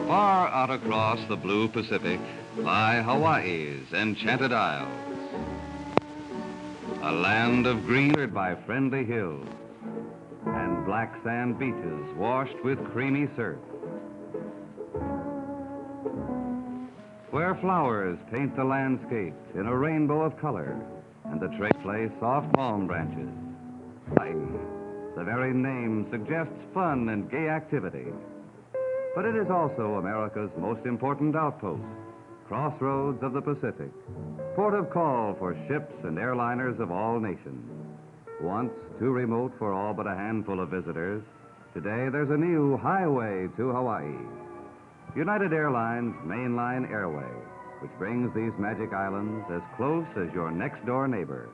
Far out across the blue Pacific lie Hawaii's enchanted isles. A land of green by friendly hills and black sand beaches washed with creamy surf. Where flowers paint the landscape in a rainbow of color and the trees play soft palm branches. Hawaii, the very name suggests fun and gay activity. But it is also America's most important outpost, crossroads of the Pacific, port of call for ships and airliners of all nations. Once too remote for all but a handful of visitors, today there's a new highway to Hawaii. United Airlines Mainline Airway, which brings these magic islands as close as your next-door neighbor.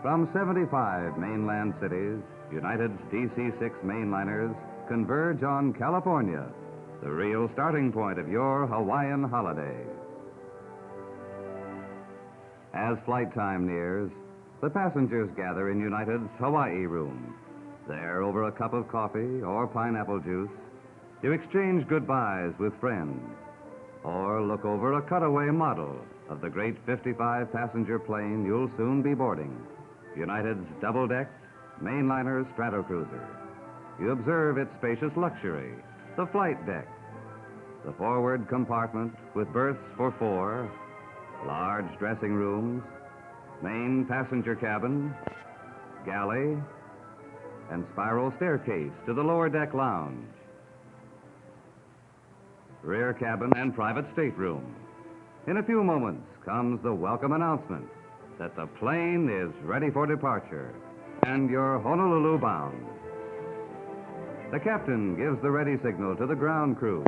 From 75 mainland cities, United's DC-6 mainliners converge on California, the real starting point of your Hawaiian holiday. As flight time nears, the passengers gather in United's Hawaii room. There, over a cup of coffee or pineapple juice, you exchange goodbyes with friends or look over a cutaway model of the great 55-passenger plane you'll soon be boarding, United's double-decked mainliner Stratocruiser. You observe its spacious luxury, the flight deck, the forward compartment with berths for four, large dressing rooms, main passenger cabin, galley, and spiral staircase to the lower deck lounge, rear cabin and private stateroom. In a few moments comes the welcome announcement that the plane is ready for departure and you're Honolulu bound. The captain gives the ready signal to the ground crew.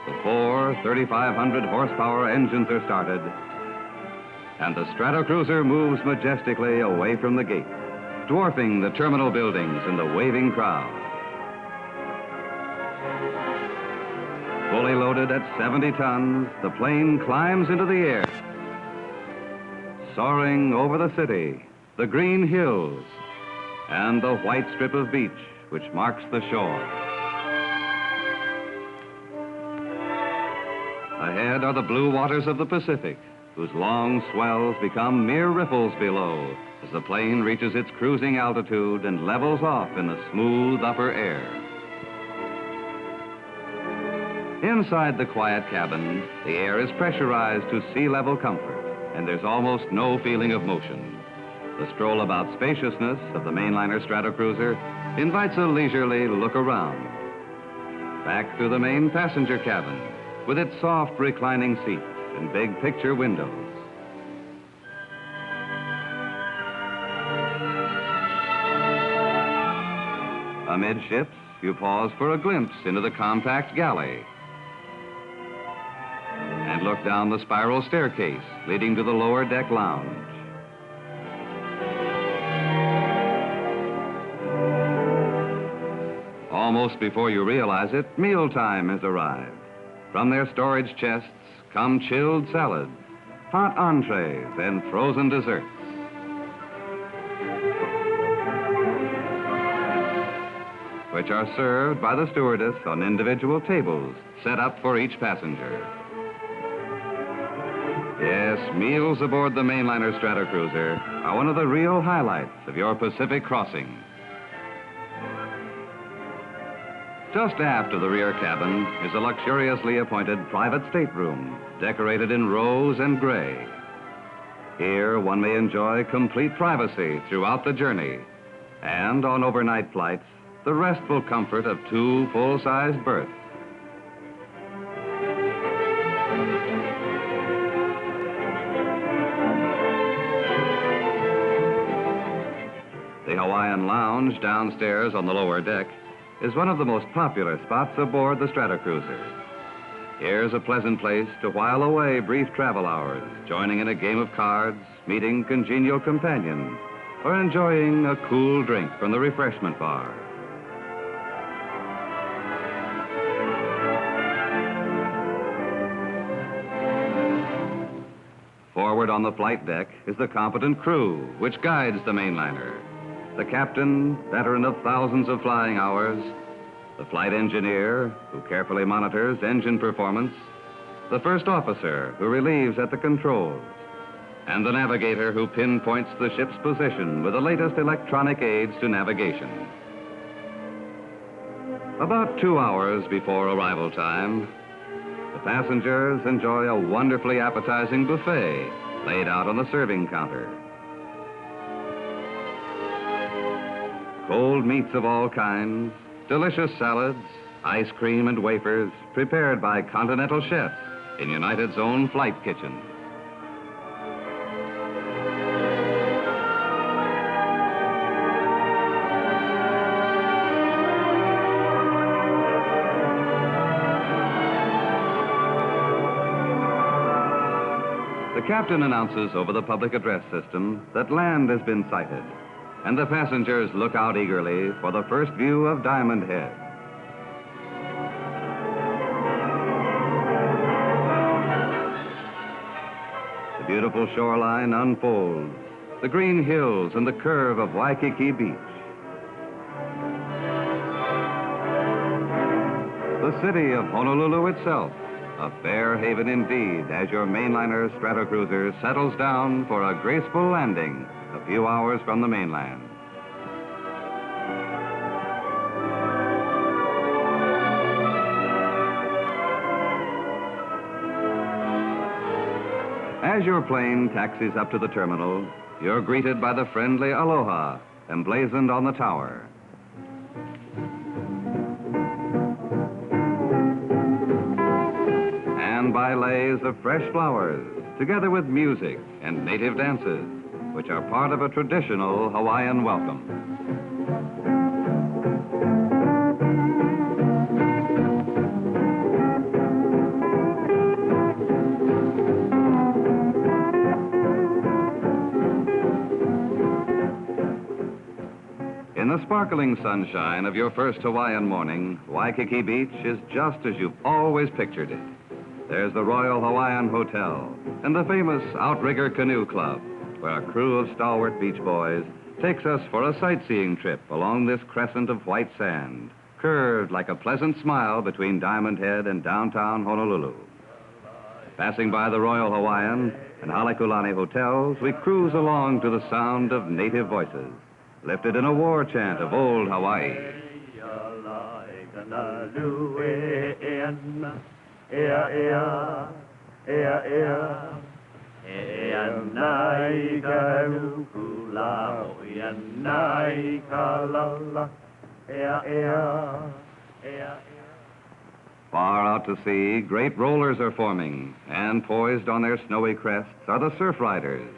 The four 3,500 horsepower engines are started, and the Stratocruiser moves majestically away from the gate, dwarfing the terminal buildings and the waving crowd. Fully loaded at 70 tons, the plane climbs into the air, soaring over the city, the green hills, and the white strip of beach which marks the shore. Ahead are the blue waters of the Pacific, whose long swells become mere ripples below as the plane reaches its cruising altitude and levels off in the smooth upper air. Inside the quiet cabin, the air is pressurized to sea-level comfort, and there's almost no feeling of motion. The stroll about spaciousness of the mainliner Stratocruiser invites a leisurely look around. Back through the main passenger cabin, with its soft reclining seats and big picture windows. Amidships, you pause for a glimpse into the compact galley and look down the spiral staircase leading to the lower deck lounge. Almost before you realize it, mealtime has arrived. From their storage chests come chilled salads, hot entrees, and frozen desserts. Which are served by the stewardess on individual tables set up for each passenger. Yes, meals aboard the mainliner Stratocruiser are one of the real highlights of your Pacific crossing. Just aft of the rear cabin is a luxuriously appointed private stateroom decorated in rose and gray. Here one may enjoy complete privacy throughout the journey, and on overnight flights, the restful comfort of two full-sized berths. The Hawaiian Lounge downstairs on the lower deck is one of the most popular spots aboard the Stratocruiser. Here's a pleasant place to while away brief travel hours, joining in a game of cards, meeting congenial companions, or enjoying a cool drink from the refreshment bar. Forward on the flight deck is the competent crew which guides the mainliner. The captain, veteran of thousands of flying hours, the flight engineer, who carefully monitors engine performance, the first officer, who relieves at the controls, and the navigator, who pinpoints the ship's position with the latest electronic aids to navigation. About 2 hours before arrival time, the passengers enjoy a wonderfully appetizing buffet laid out on the serving counter. Cold meats of all kinds, delicious salads, ice cream, and wafers prepared by continental chefs in United's own flight kitchen. The captain announces over the public address system that land has been sighted, and the passengers look out eagerly for the first view of Diamond Head. The beautiful shoreline unfolds, the green hills and the curve of Waikiki Beach. The city of Honolulu itself, a fair haven indeed, as your mainliner Stratocruiser settles down for a graceful landing a few hours from the mainland. As your plane taxis up to the terminal, you're greeted by the friendly aloha emblazoned on the tower. And by leis of fresh flowers, together with music and native dances, which are part of a traditional Hawaiian welcome. In the sparkling sunshine of your first Hawaiian morning, Waikiki Beach is just as you've always pictured it. There's the Royal Hawaiian Hotel and the famous Outrigger Canoe Club, where a crew of stalwart beach boys takes us for a sightseeing trip along this crescent of white sand, curved like a pleasant smile between Diamond Head and downtown Honolulu. Passing by the Royal Hawaiian and Halekulani hotels, we cruise along to the sound of native voices, lifted in a war chant of old Hawaii. Far out to sea, great rollers are forming, and poised on their snowy crests are the surf riders.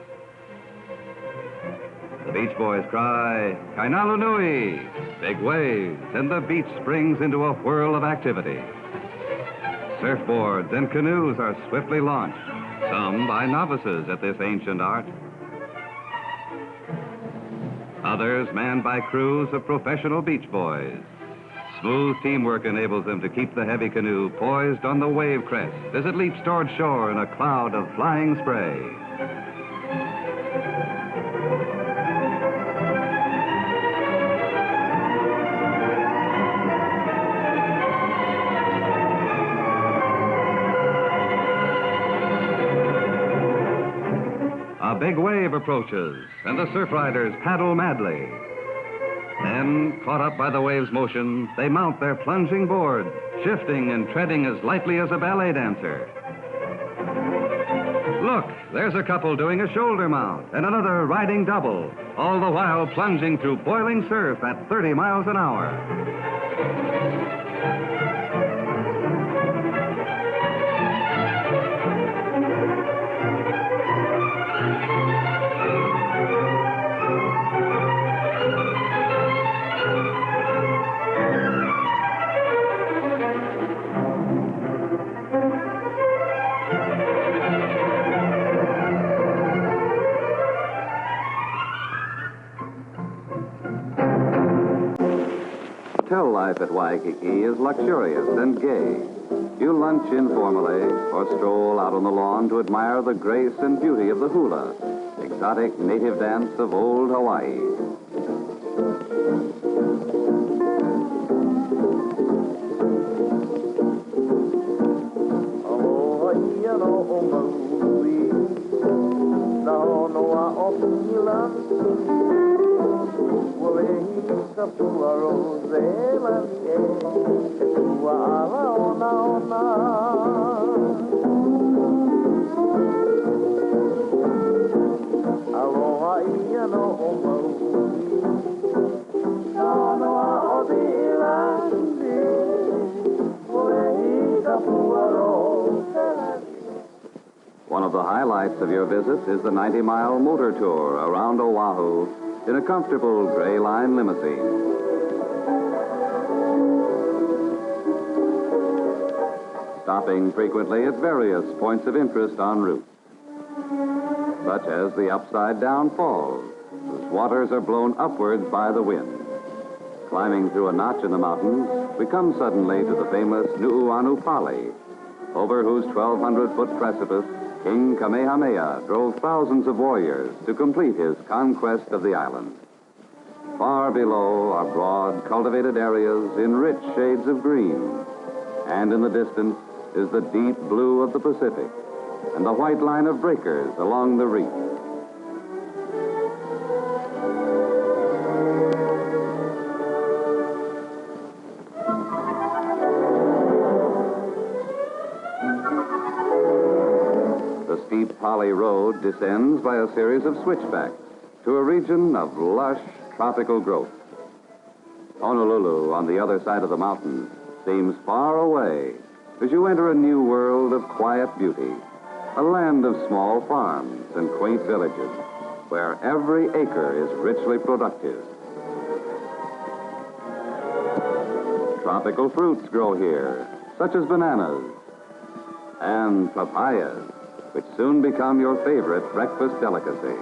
The beach boys cry, "Kainalu Nui," big waves, and the beach springs into a whirl of activity. Surfboards and canoes are swiftly launched, some by novices at this ancient art. Others manned by crews of professional beach boys. Smooth teamwork enables them to keep the heavy canoe poised on the wave crest as it leaps toward shore in a cloud of flying spray. A big wave approaches, and the surf riders paddle madly. Then, caught up by the wave's motion, they mount their plunging board, shifting and treading as lightly as a ballet dancer. Look, there's a couple doing a shoulder mount, and another riding double, all the while plunging through boiling surf at 30 miles an hour. Hotel life at Waikiki is luxurious and gay. You lunch informally or stroll out on the lawn to admire the grace and beauty of the hula, exotic native dance of old Hawaii. pua Roselandia, e pua ala ona ona. Aloha ia no o maui, no noa o di ilandi, oe hika pua Roselandia. One of the highlights of your visit is the 90-mile motor tour around Oahu in a comfortable gray line limousine. Stopping frequently at various points of interest en route, such as the upside-down falls, whose waters are blown upwards by the wind. Climbing through a notch in the mountains, we come suddenly to the famous Nu'uanu Pali, over whose 1,200-foot precipice King Kamehameha drove thousands of warriors to complete his conquest of the island. Far below are broad, cultivated areas in rich shades of green, and in the distance is the deep blue of the Pacific and the white line of breakers along the reef. The steep Pali Road descends by a series of switchbacks to a region of lush tropical growth. Honolulu, on the other side of the mountain, seems far away as you enter a new world of quiet beauty, a land of small farms and quaint villages where every acre is richly productive. Tropical fruits grow here, such as bananas and papayas, which soon become your favorite breakfast delicacy.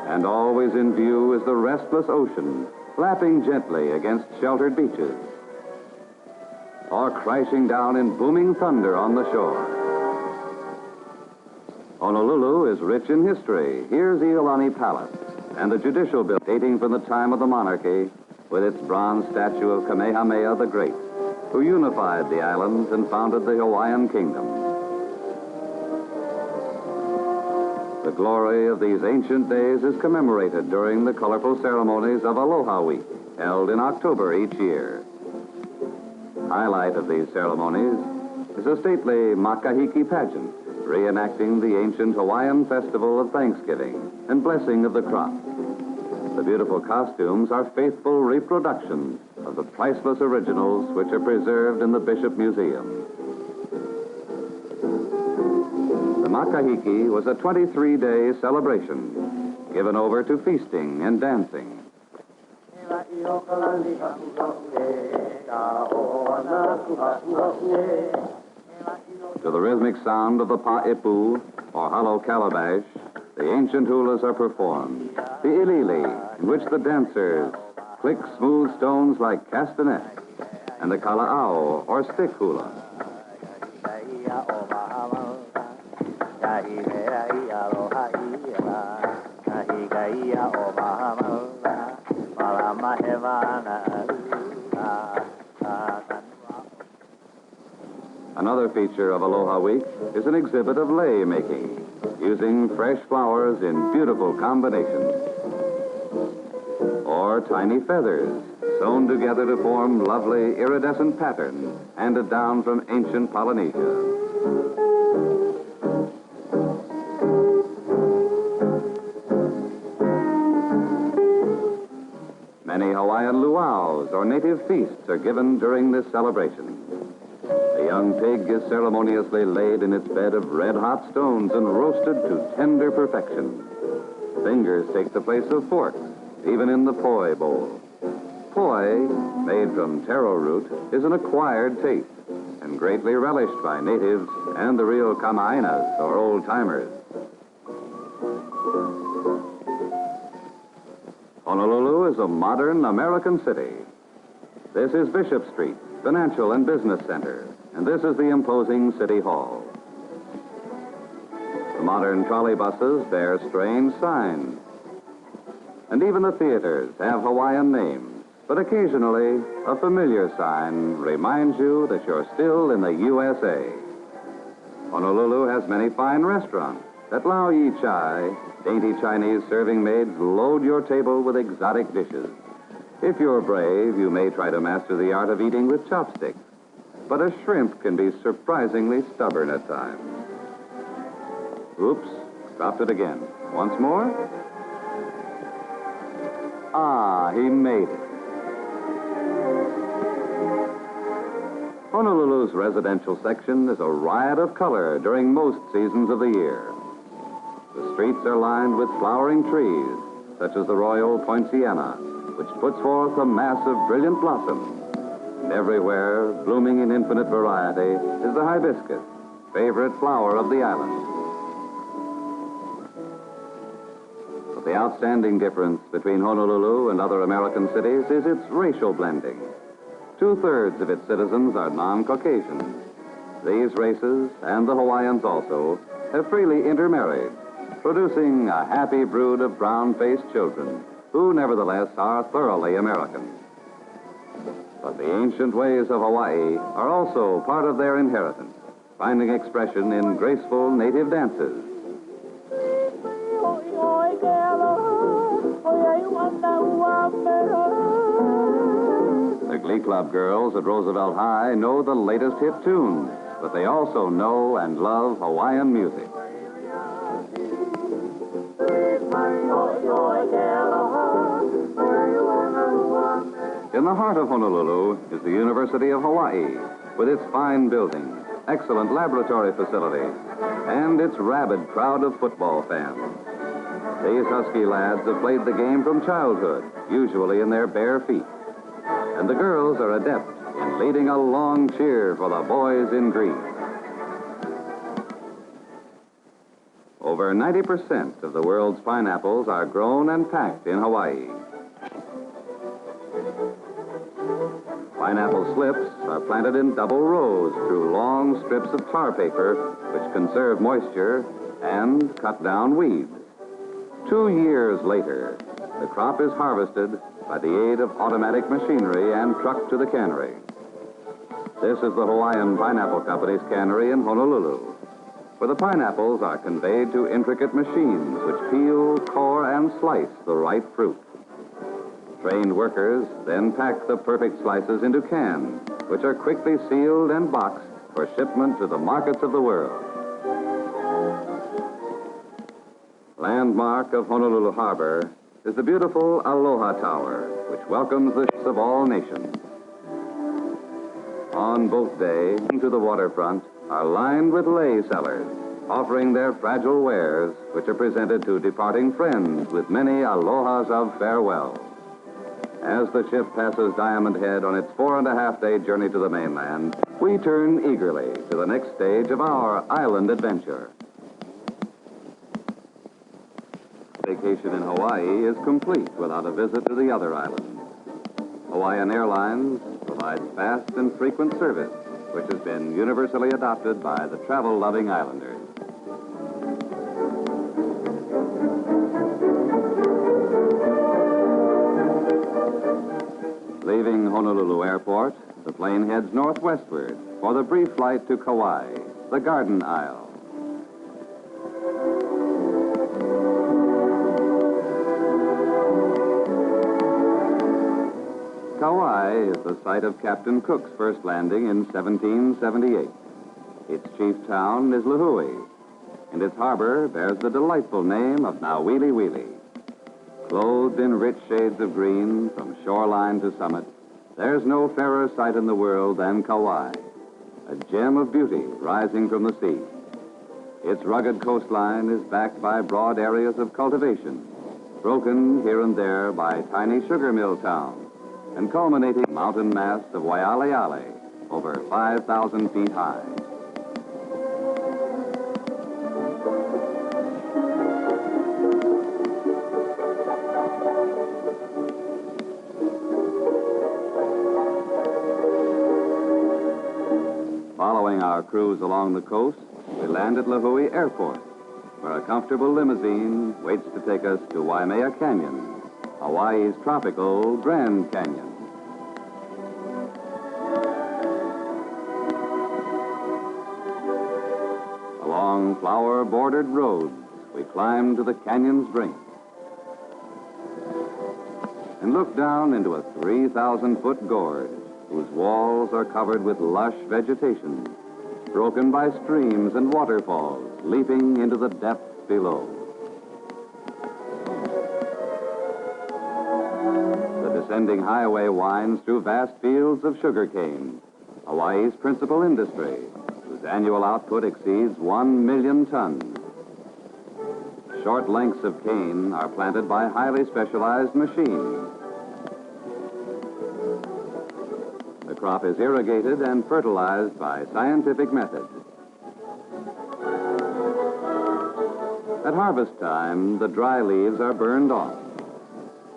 And always in view is the restless ocean, lapping gently against sheltered beaches, or crashing down in booming thunder on the shore. Honolulu is rich in history. Here's Iolani Palace, and the judicial building dating from the time of the monarchy, with its bronze statue of Kamehameha the Great, who unified the islands and founded the Hawaiian Kingdom. The glory of these ancient days is commemorated during the colorful ceremonies of Aloha Week, held in October each year. Highlight of these ceremonies is a stately makahiki pageant, reenacting the ancient Hawaiian festival of Thanksgiving and blessing of the crops. The beautiful costumes are faithful reproductions of the priceless originals which are preserved in the Bishop Museum. The makahiki was a 23-day celebration given over to feasting and dancing. To the rhythmic sound of the pa'ipu, or hollow calabash, the ancient hulas are performed. The ilili, in which the dancers click smooth stones like castanets, and the kala'au, or stick hula. Another feature of Aloha Week is an exhibit of lei making, using fresh flowers in beautiful combinations, or tiny feathers sewn together to form lovely iridescent patterns handed down from ancient Polynesia. Many Hawaiian luau's, or native feasts, are given during this celebration. A young pig is ceremoniously laid in its bed of red-hot stones and roasted to tender perfection. Fingers take the place of forks, even in the poi bowl. Poi, made from taro root, is an acquired taste and greatly relished by natives and the real kamainas, or old-timers. Honolulu is a modern American city. This is Bishop Street, financial and business center, and this is the imposing City Hall. The modern trolley buses bear strange signs, and even the theaters have Hawaiian names, but occasionally a familiar sign reminds you that you're still in the USA. Honolulu has many fine restaurants, At Lao Yi Chai, dainty Chinese serving maids load your table with exotic dishes. If you're brave, you may try to master the art of eating with chopsticks. But a shrimp can be surprisingly stubborn at times. Oops, dropped it again. Once more. Ah, he made it. Honolulu's residential section is a riot of color during most seasons of the year. The streets are lined with flowering trees, such as the royal poinciana, which puts forth a mass of brilliant blossom. And everywhere, blooming in infinite variety, is the hibiscus, favorite flower of the island. But the outstanding difference between Honolulu and other American cities is its racial blending. 2/3 of its citizens are non-Caucasians. These races, and the Hawaiians also, have freely intermarried, producing a happy brood of brown-faced children, who nevertheless are thoroughly American. But the ancient ways of Hawaii are also part of their inheritance, finding expression in graceful native dances. The Glee Club girls at Roosevelt High know the latest hit tunes, but they also know and love Hawaiian music. In the heart of Honolulu is the University of Hawaii, with its fine buildings, excellent laboratory facilities, and its rabid crowd of football fans. These Husky lads have played the game from childhood, usually in their bare feet. And the girls are adept in leading a long cheer for the boys in green. Over 90% of the world's pineapples are grown and packed in Hawaii. Pineapple slips are planted in double rows through long strips of tar paper, which conserve moisture and cut down weeds. 2 years later, the crop is harvested by the aid of automatic machinery and trucked to the cannery. This is the Hawaiian Pineapple Company's cannery in Honolulu, where the pineapples are conveyed to intricate machines which peel, core, and slice the ripe fruit. Trained workers then pack the perfect slices into cans, which are quickly sealed and boxed for shipment to the markets of the world. Landmark of Honolulu Harbor is the beautiful Aloha Tower, which welcomes the ships of all nations. On boat day, to the waterfront are lined with lei sellers, offering their fragile wares, which are presented to departing friends with many alohas of farewell. As the ship passes Diamond Head on its 4.5-day journey to the mainland, we turn eagerly to the next stage of our island adventure. Vacation in Hawaii is complete without a visit to the other islands. Hawaiian Airlines provides fast and frequent service, which has been universally adopted by the travel-loving islanders. Leaving Honolulu Airport, the plane heads northwestward for the brief flight to Kauai, the Garden Isle. Kauai is the site of Captain Cook's first landing in 1778. Its chief town is Lihue, and its harbor bears the delightful name of Nauwili Wili. Clothed in rich shades of green from shoreline to summit, there's no fairer sight in the world than Kauai, a gem of beauty rising from the sea. Its rugged coastline is backed by broad areas of cultivation, broken here and there by tiny sugar mill towns, and culminating in the mountain mass of Waialeale, over 5,000 feet high. Following our cruise along the coast, we land at Lihue Airport, where a comfortable limousine waits to take us to Waimea Canyon, Hawaii's tropical Grand Canyon. Along flower-bordered roads we climb to the canyon's brink and look down into a 3,000-foot gorge whose walls are covered with lush vegetation, broken by streams and waterfalls leaping into the depths below. The descending highway winds through vast fields of sugarcane, Hawaii's principal industry, whose annual output exceeds 1 million tons. Short lengths of cane are planted by highly specialized machines. The crop is irrigated and fertilized by scientific methods. At harvest time, the dry leaves are burned off.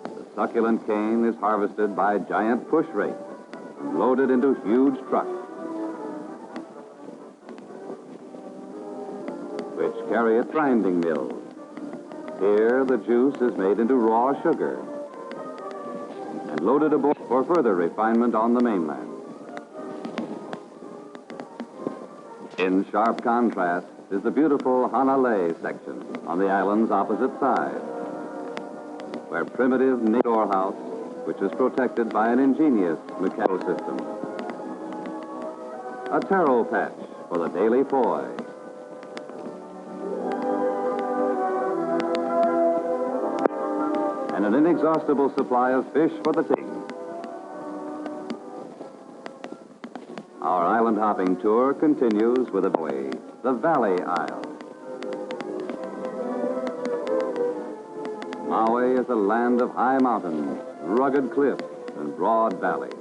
The succulent cane is harvested by giant push rakes and loaded into huge trucks, which carry it to grinding mills. Here, the juice is made into raw sugar and loaded aboard for further refinement on the mainland. In sharp contrast is the beautiful Hanalei section on the island's opposite side, where primitive native house, which is protected by an ingenious mechanical system. A taro patch for the daily poi. And an inexhaustible supply of fish for the ting. Our island hopping tour continues with the Valley Isle. Maui is a land of high mountains, rugged cliffs, and broad valleys.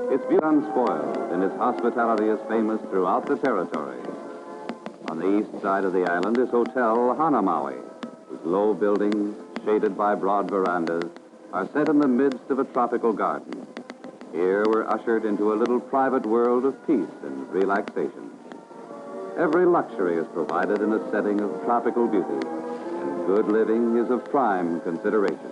Its beauty is unspoiled, and its hospitality is famous throughout the territory. On the east side of the island is Hotel Hanamaui, whose low buildings, shaded by broad verandas, are set in the midst of a tropical garden. Here we're ushered into a little private world of peace and relaxation. Every luxury is provided in a setting of tropical beauty, and good living is of prime consideration.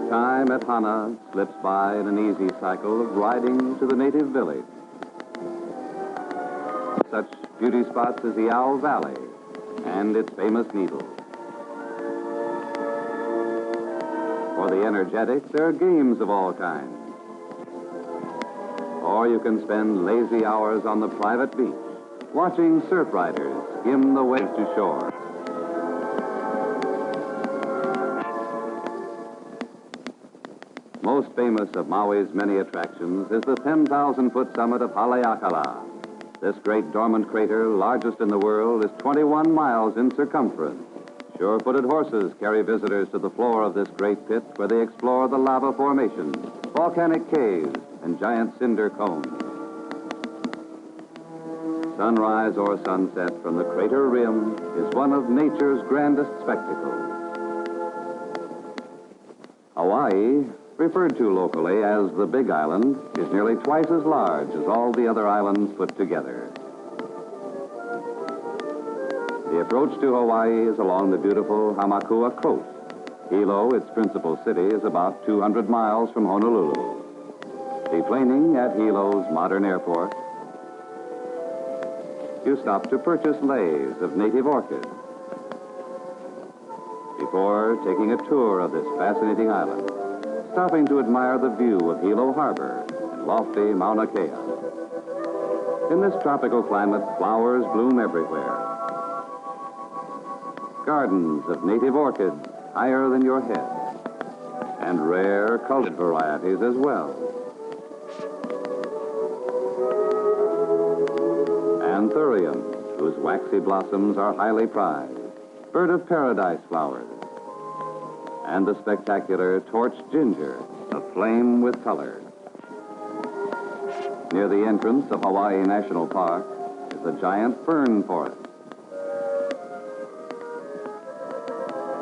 Time at Hana slips by in an easy cycle of riding to the native village. Such beauty spots as the Owl Valley and its famous needles. For the energetic, there are games of all kinds. Or you can spend lazy hours on the private beach, watching surf riders skim the waves to shore. Most famous of Maui's many attractions is the 10,000-foot summit of Haleakala. This great dormant crater, largest in the world, is 21 miles in circumference. Sure-footed horses carry visitors to the floor of this great pit where they explore the lava formations, volcanic caves, and giant cinder cones. Sunrise or sunset from the crater rim is one of nature's grandest spectacles. Hawaii, referred to locally as the Big Island, is nearly twice as large as all the other islands put together. The approach to Hawaii is along the beautiful Hamakua coast. Hilo, its principal city, is about 200 miles from Honolulu. Deplaning at Hilo's modern airport, you stop to purchase leis of native orchids before taking a tour of this fascinating island, stopping to admire the view of Hilo Harbor and lofty Mauna Kea. In this tropical climate, flowers bloom everywhere. Gardens of native orchids higher than your head, and rare cultured varieties as well. Anthuriums, whose waxy blossoms are highly prized, bird of paradise flowers, and the spectacular torch ginger, aflame with color. Near the entrance of Hawaii National Park is a giant fern forest.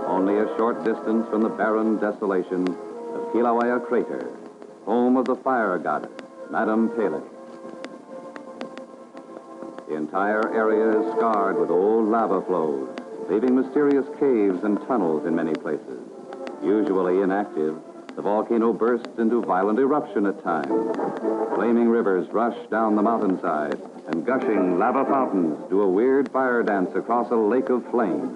Only a short distance from the barren desolation of Kilauea Crater, home of the fire goddess, Madame Pele. The entire area is scarred with old lava flows, leaving mysterious caves and tunnels in many places, usually inactive The volcano bursts into violent eruption at times. Flaming rivers rush down the mountainside, and gushing lava fountains do a weird fire dance across a lake of flame.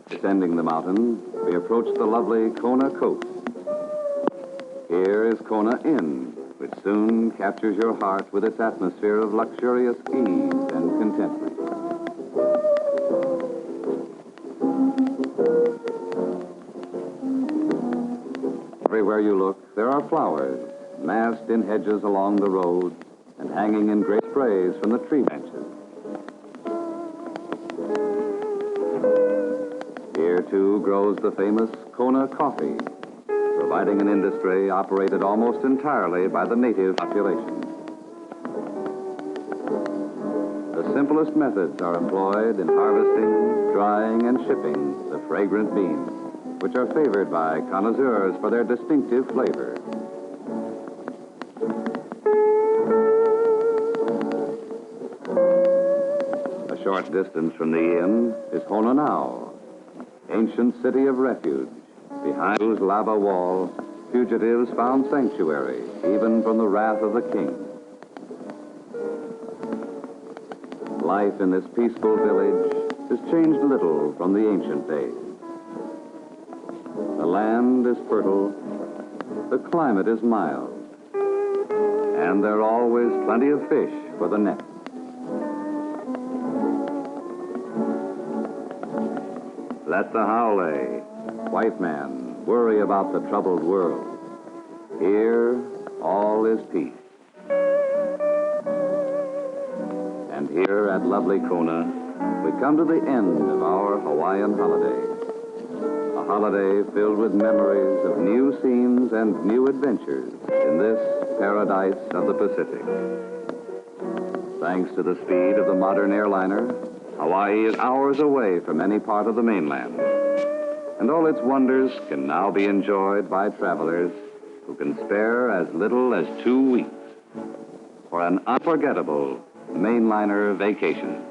Descending the mountain, we approach the lovely Kona coast. Here is Kona Inn, which soon captures your heart with its atmosphere of luxurious ease and contentment. Everywhere you look, there are flowers, massed in hedges along the road and hanging in great sprays from the tree branches. Here, too, grows the famous Kona coffee, providing an industry operated almost entirely by the native population. The simplest methods are employed in harvesting, drying, and shipping the fragrant beans, which are favored by connoisseurs for their distinctive flavor. A short distance from the inn is Hononau, ancient city of refuge, behind whose lava wall fugitives found sanctuary even from the wrath of the king. Life in this peaceful village has changed little from the ancient days. The land is fertile, the climate is mild, and there are always plenty of fish for the net. Let the Haole, white man, worry about the troubled world. Here, all is peace. And here at lovely Kona, we come to the end of our Hawaiian holiday. A holiday filled with memories of new scenes and new adventures in this paradise of the Pacific. Thanks to the speed of the modern airliner, Hawaii is hours away from any part of the mainland, and all its wonders can now be enjoyed by travelers who can spare as little as 2 weeks for an unforgettable mainliner vacation.